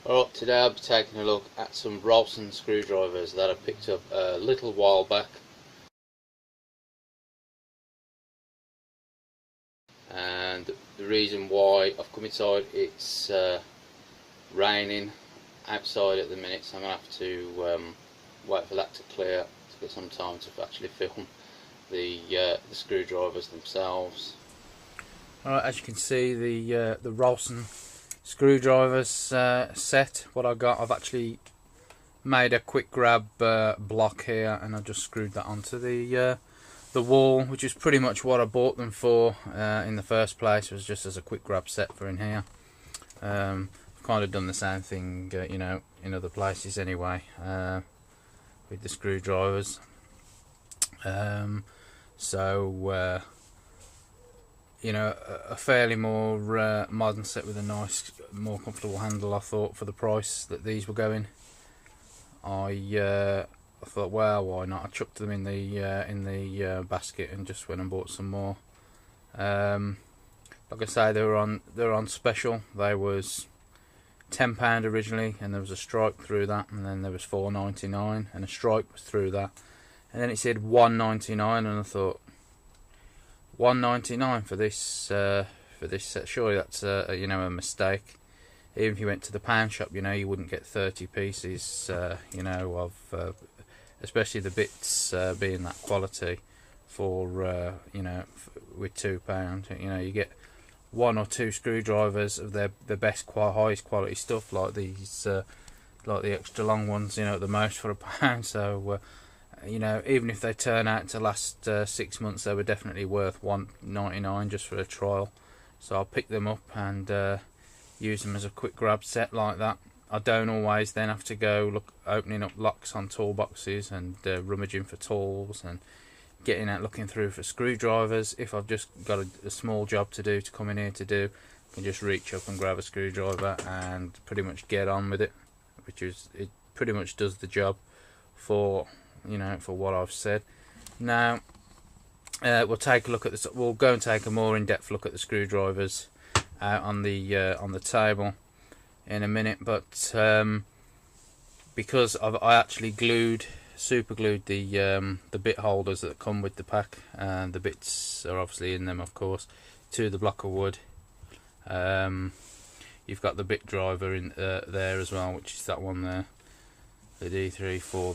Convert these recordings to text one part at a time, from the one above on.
Alright, today I'll be taking a look at some Rolson screwdrivers that I picked up a little while back, and the reason why I've come inside, it's raining outside at the minute, so I'm going to have to wait for that to clear to get some time to actually film the screwdrivers themselves. Alright, as you can see, the Rolson screwdrivers set. What I got, I've actually made a quick grab block here, and I just screwed that onto the wall, which is pretty much what I bought them for in the first place. It was just as a quick grab set for in here. I've kind of done the same thing, you know, in other places anyway, with the screwdrivers. You know, a fairly more modern set with a nice, more comfortable handle, I thought, for the price that these were going. I thought, well, why not? I chucked them in the basket and just went and bought some more. Like I say, they were on special. They was £10 originally, and there was a stripe through that, and then there was £4.99, and a stripe was through that, and then it said £1.99, and I thought, £1.99 for this set? Surely that's you know, a mistake. Even if you went to the pound shop, you know, you wouldn't get 30 pieces, you know, of especially the bits being that quality for you know, with £2. You know, you get one or two screwdrivers of the best, highest quality stuff, like these, like the extra long ones, you know, at the most for £1. So you know, even if they turn out to last 6 months, they were definitely worth £1.99 just for a trial. So I'll pick them up and use them as a quick grab set like that. I don't always then have to go opening up locks on toolboxes and rummaging for tools and getting out looking through for screwdrivers. If I've just got a small job to do, to come in here to do, I can just reach up and grab a screwdriver and pretty much get on with it, which is, it pretty much does the job for, you know, for what I've said. Now we'll take a look at this. We'll go and take a more in-depth look at the screwdrivers out on the table in a minute, but because I actually super glued the bit holders that come with the pack, and the bits are obviously in them, of course, to the block of wood. You've got the bit driver in there as well, which is that one there, the D3 for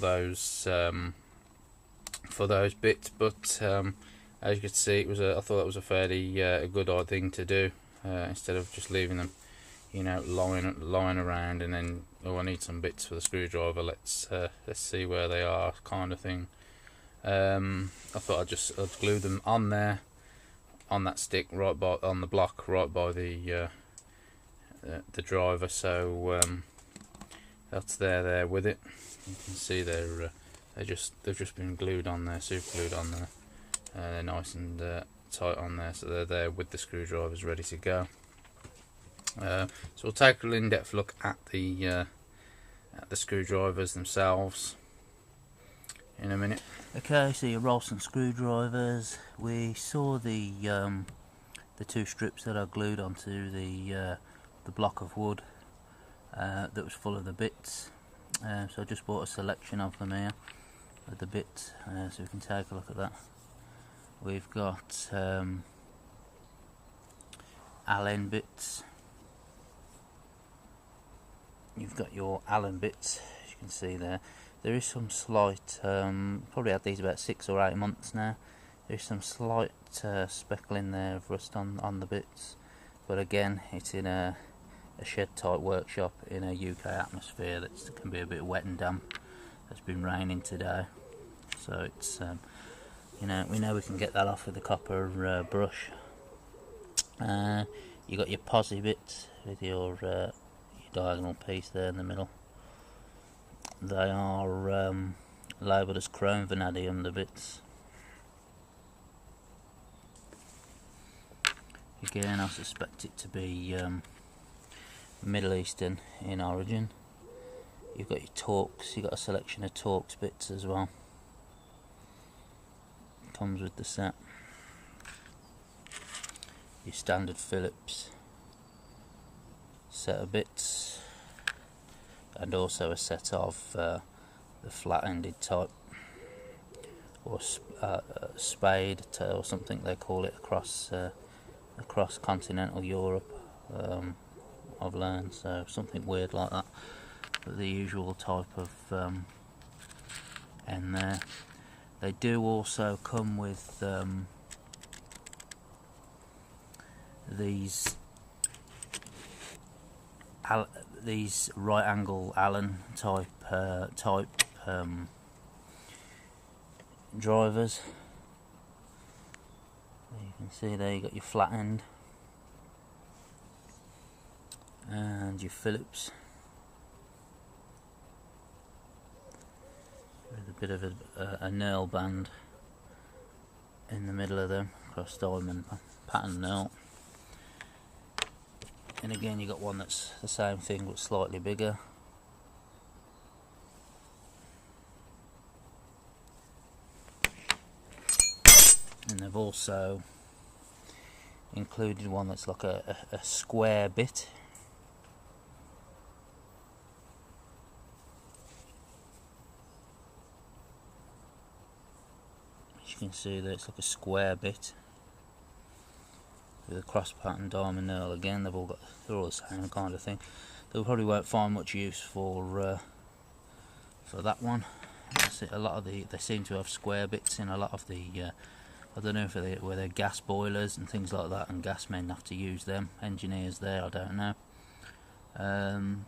those bits. But as you can see, it was I thought that was a fairly a good odd thing to do, instead of just leaving them, you know, lying around and then, oh, I need some bits for the screwdriver, let's see where they are, kind of thing. I thought I'd glue them on there, on that stick, right by, on the block, right by the driver. So that's there with it. You can see they've just been glued on there, super glued on there. They're nice and tight on there, so they're there with the screwdrivers ready to go. So we'll take an in-depth look at the screwdrivers themselves in a minute. Okay, so your Rolson screwdrivers. We saw the two strips that are glued onto the block of wood that was full of the bits. So I just bought a selection of them here with the bits, so we can take a look at that. We've got Allen bits. You've got your Allen bits, as you can see there. There is some slight, probably had these about 6 or 8 months now. There's some slight speckling there of rust on the bits, but again, it's in a shed type workshop in a UK atmosphere that can be a bit wet and damp. It's been raining today, so it's you know, we know we can get that off with a copper brush. You got your posi bits with your diagonal piece there in the middle. They are labelled as chrome vanadium, the bits. Again, I suspect it to be Middle Eastern in origin. You've got your Torx, you've got a selection of Torx bits as well. Comes with the set. Your standard Phillips set of bits. and also a set of the flat-ended type, or spade or something they call it across continental Europe. I've learned, so something weird like that, but the usual type of end there. They do also come with these right angle Allen type drivers. You can see there you got your flat end and your Phillips with a bit of a nail band in the middle of them, cross diamond pattern nail. And again, you got one that's the same thing but slightly bigger. And they've also included one that's like a square bit. As you can see there, it's like a square bit with a cross pattern diamond nail. Again, they're all the same kind of thing. They probably won't find much use for that one. A lot of they seem to have square bits in a lot of the I don't know if where they're gas boilers and things like that, and gas men have to use them. Engineers there, I don't know.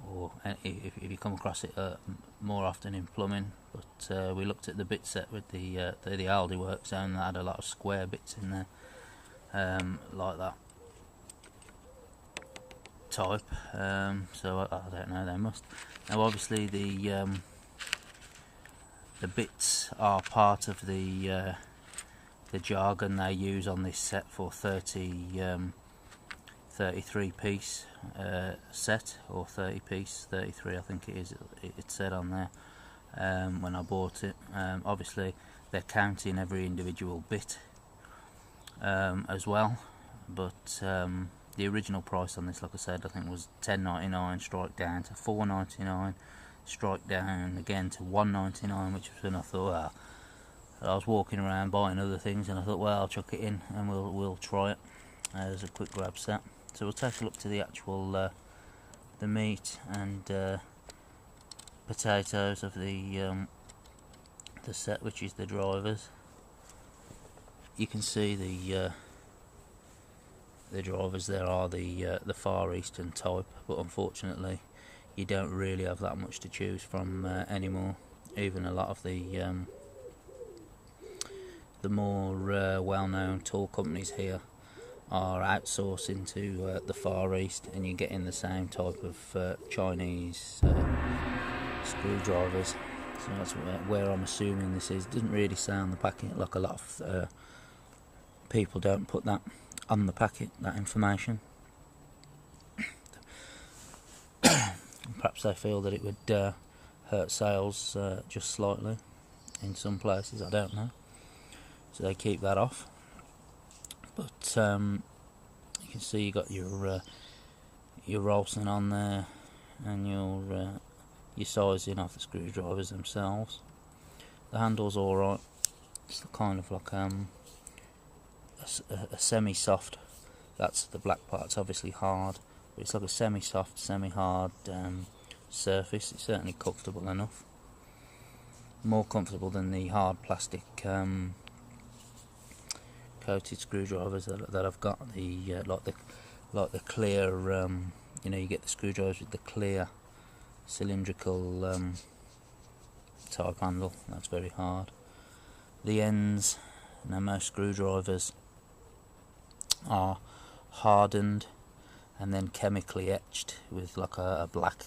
Or if you come across it more often in plumbing. But we looked at the bit set with the Aldi Works zone that had a lot of square bits in there, like that type. So I don't know. They must. Now, obviously, the bits are part of the jargon they use on this set for 33 piece set, or 30 piece, 33 I think it is, it said on there when I bought it. Obviously they're counting every individual bit as well, but the original price on this, like I said, I think was $10.99, strike down to $4.99, strike down again to $1.99, which was when I thought, well, I was walking around buying other things, and I thought, well, I'll chuck it in and we'll try it as a quick grab set. So we'll take a look to the actual the meat and potatoes of the set, which is the drivers. You can see the drivers there are the Far Eastern type, but unfortunately you don't really have that much to choose from anymore. Even a lot of the more well-known tool companies here are outsourcing to the Far East, and you're getting the same type of Chinese screwdrivers. So that's where I'm assuming this is. It doesn't really say on the packet, like a lot of people don't put that on the packet, that information. Perhaps they feel that it would hurt sales just slightly in some places, I don't know. So they keep that off. But you can see you got your Rolson on there, and your sizing of the screwdrivers themselves. The handle's alright. It's kind of like a semi-soft. That's the black part. It's obviously hard, but it's like a semi-soft, semi-hard surface. It's certainly comfortable enough. More comfortable than the hard plastic coated screwdrivers that I've got. The like the clear, you know, you get the screwdrivers with the clear cylindrical type handle. That's very hard. The ends, now most screwdrivers are hardened and then chemically etched with like a black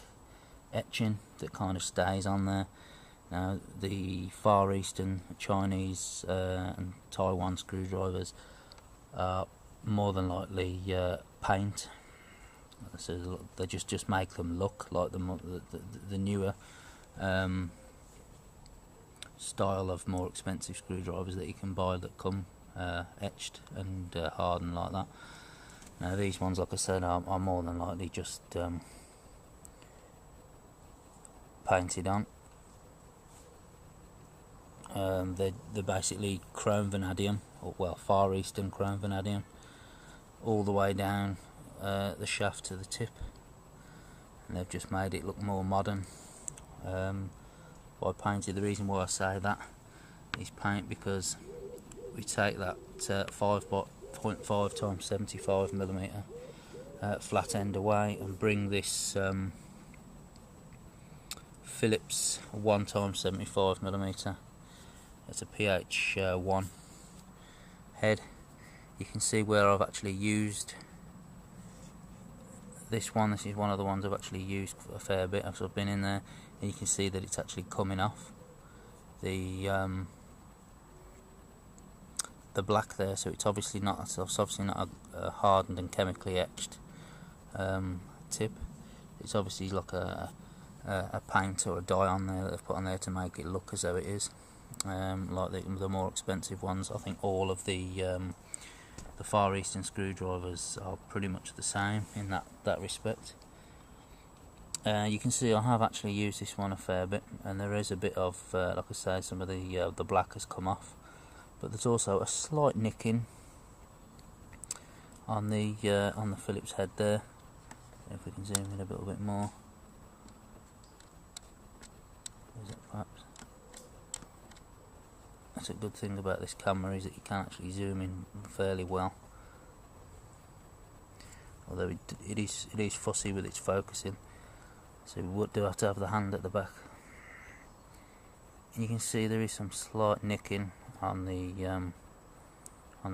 etching that kind of stays on there. Now the Far Eastern, Chinese and Taiwan screwdrivers are more than likely paint. So they just make them look like the newer style of more expensive screwdrivers that you can buy that come etched and hardened like that. Now these ones, like I said, are more than likely just painted on. They're basically chrome vanadium, or well, Far Eastern chrome vanadium, all the way down the shaft to the tip, and they've just made it look more modern by painting. The reason why I say that is paint, because we take that 5.5 times 75mm flat end away and bring this Phillips 1 times 75mm. It's a pH 1 head. You can see where I've actually used this one. This is one of the ones I've actually used a fair bit as I've been in there, and you can see that it's actually coming off the black there. So it's obviously not a hardened and chemically etched tip. It's obviously like a paint or a dye on there that they've put on there to make it look as though it is. Like the more expensive ones. I think all of the Far Eastern screwdrivers are pretty much the same in that respect. You can see I have actually used this one a fair bit, and there is a bit of, like I say, some of the black has come off, but there's also a slight nicking on the Phillips head there. If we can zoom in a little bit more. Is it perhaps? That's a good thing about this camera, is that you can actually zoom in fairly well. Although it is fussy with its focusing, so we would do have to have the hand at the back. And you can see there is some slight nicking on the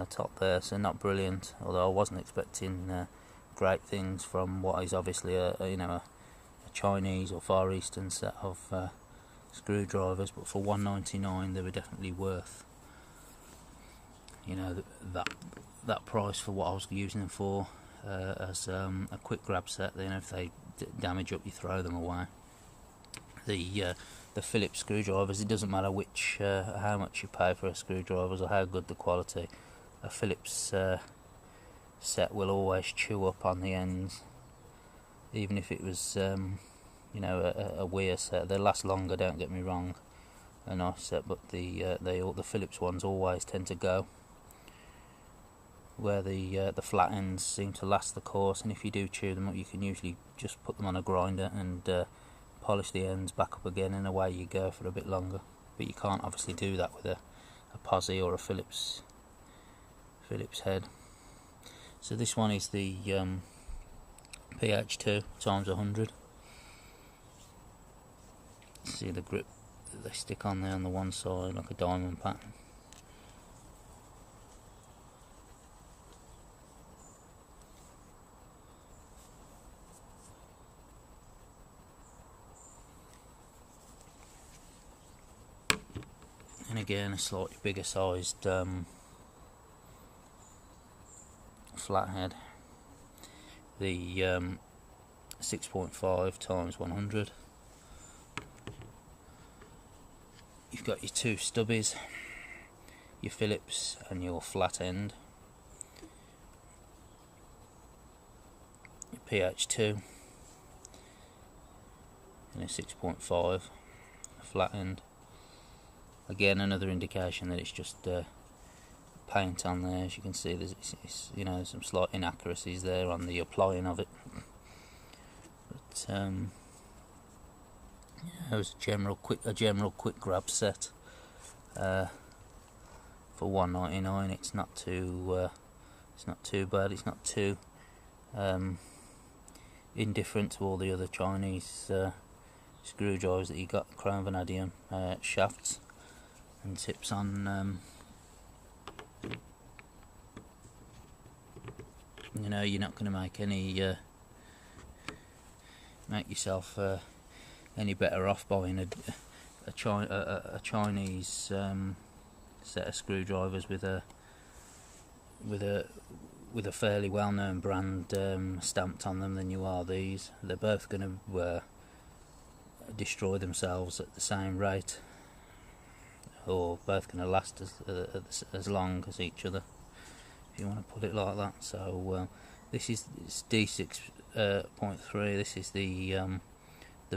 top there, so not brilliant. Although I wasn't expecting great things from what is obviously a Chinese or Far Eastern set of screwdrivers, but for $1.99 they were definitely worth, that price for what I was using them for as a quick grab set. If they damage up, you throw them away. The Phillips screwdrivers, it doesn't matter which how much you pay for a screwdrivers or how good the quality, a Phillips set will always chew up on the ends, even if it was a weird set. They last longer, don't get me wrong, a nice set, but the Phillips ones always tend to go, where the flat ends seem to last the course. And if you do chew them up, you can usually just put them on a grinder and polish the ends back up again, and away you go for a bit longer. But you can't obviously do that with a Posi or a Phillips head. So this one is the pH 2 times 100. See the grip that they stick on there on the one side, like a diamond pattern. And again, a slightly bigger sized flathead. The 6.5 times 100. You've got your two stubbies, your Phillips and your flat end, your pH 2 and a 6.5 flat end. Again, another indication that it's just paint on there. As you can see, there's some slight inaccuracies there on the applying of it. But it was a general quick grab set for $1.99. It's not too bad. It's not too indifferent to all the other Chinese screwdrivers that you got, chrome vanadium shafts and tips on. You're not going to make yourself any better off buying a Chinese set of screwdrivers with a fairly well-known brand stamped on them than you are these. They're both going to destroy themselves at the same rate, or both going to last as long as each other, if you want to put it like that. So this is D6.3. This is the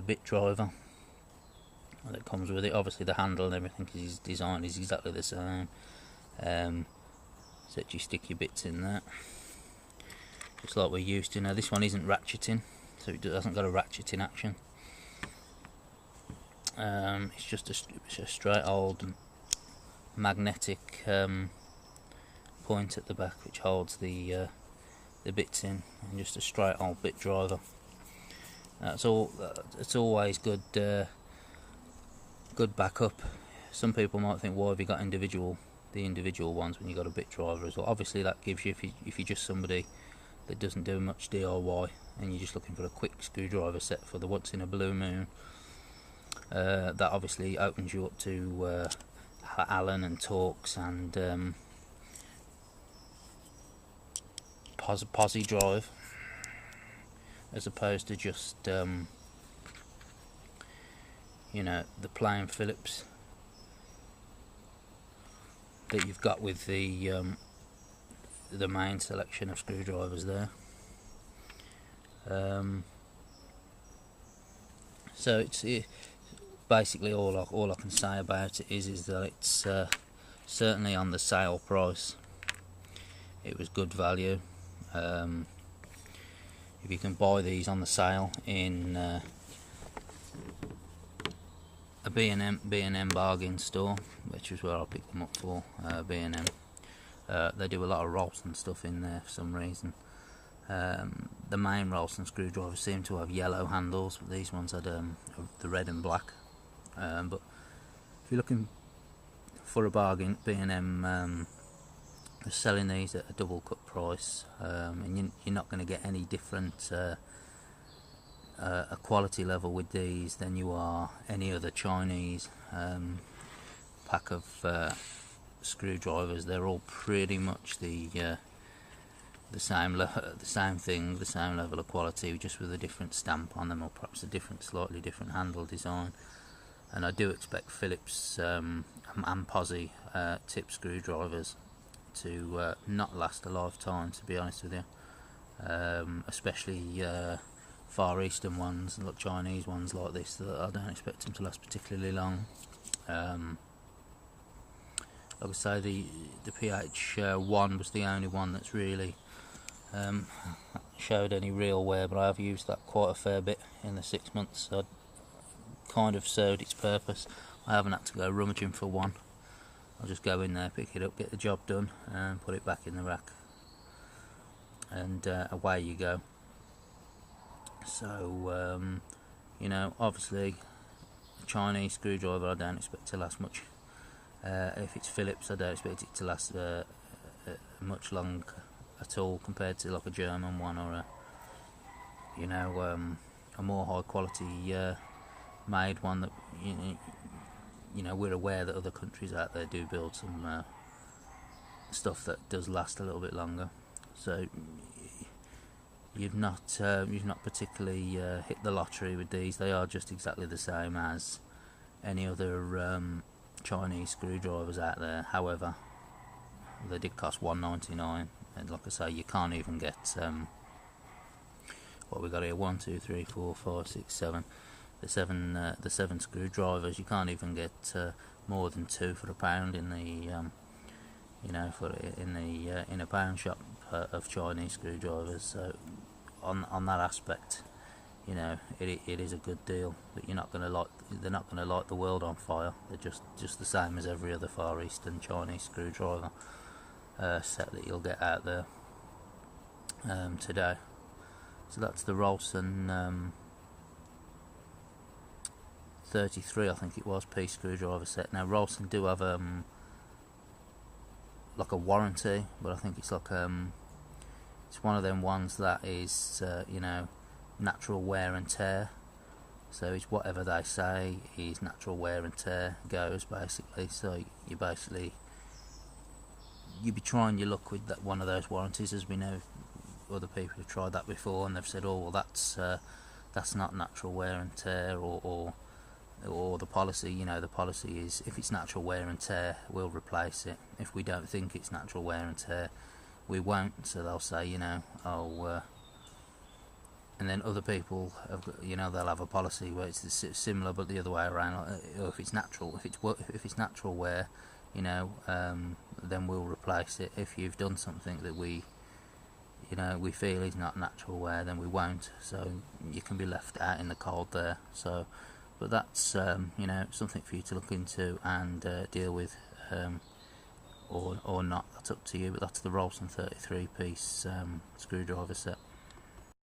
bit driver. that comes with it. Obviously the handle and everything is designed is exactly the same. So you stick your bits in there, just like we're used to. Now this one isn't ratcheting, so it hasn't got a ratcheting action. It's just a straight old magnetic point at the back which holds the bits in, and just a straight old bit driver. That's all. It's always good. Good backup. Some people might think, why have you got the individual ones when you got a bit driver as well? Obviously that gives you, if you're just somebody that doesn't do much DIY and you're just looking for a quick screwdriver set for the once in a blue moon, that obviously opens you up to Allen and Torx and posi drive, as opposed to just you know, the plain Phillips that you've got with the main selection of screwdrivers there. So it's basically all I can say about it is that it's certainly on the sale price. It was good value. If you can buy these on the sale in a B&M bargain store, which is where I picked them up for, B&M. They do a lot of Rolson stuff in there for some reason. The main Rolson screwdrivers seem to have yellow handles, but these ones had the red and black. But if you're looking for a bargain, B&M are selling these at a double cut price, and you're not going to get any different a quality level with these than you are any other Chinese pack of screwdrivers. They're all pretty much the same thing, the same level of quality, just with a different stamp on them, or perhaps a slightly different handle design. And I do expect Phillips and posi tip screwdrivers to not last a lifetime, to be honest with you, especially Far Eastern ones, like Chinese ones like this, that I don't expect them to last particularly long. Like I say, the PH1 was the only one that's really showed any real wear, but I have used that quite a fair bit in the 6 months, so it kind of served its purpose. I haven't had to go rummaging for one. I'll just go in there, pick it up, get the job done, and put it back in the rack, and away you go. So you know, obviously a Chinese screwdriver I don't expect to last much. If it's Phillips, I don't expect it to last much long at all, compared to like a German one, or a more high quality made one that you know, we're aware that other countries out there do build some stuff that does last a little bit longer. So you've not particularly hit the lottery with these. They are just exactly the same as any other Chinese screwdrivers out there. However, they did cost $1.99, and like I say, you can't even get what we got here, 1, 2, 3, 4, 5, 6, 7. The seven screwdrivers. You can't even get more than 2 for £1 in the in a pound shop of Chinese screwdrivers. So on that aspect, you know, it is a good deal. But they're not going to light the world on fire. They're just the same as every other Far Eastern Chinese screwdriver set that you'll get out there today. So that's the Rolson 33, I think it was, piece screwdriver set. Now Rolson do have like a warranty, but I think it's like it's one of them ones that is you know, natural wear and tear. So it's whatever they say is natural wear and tear goes, basically. So you'd be trying your luck with that one of those warranties, as we know other people have tried that before and they've said, oh well, that's not natural wear and tear, or the policy, you know, the policy is if it's natural wear and tear, we'll replace it. If we don't think it's natural wear and tear, we won't. So they'll say, you know, oh and then other people have got, you know, they'll have a policy where it's similar but the other way around. Or if it's natural, if it's natural wear, you know, then we'll replace it. If you've done something that we feel is not natural wear, then we won't. So you can be left out in the cold there. So, but that's something for you to look into and deal with, or not. That's up to you. But that's the Rolson 33 piece screwdriver set.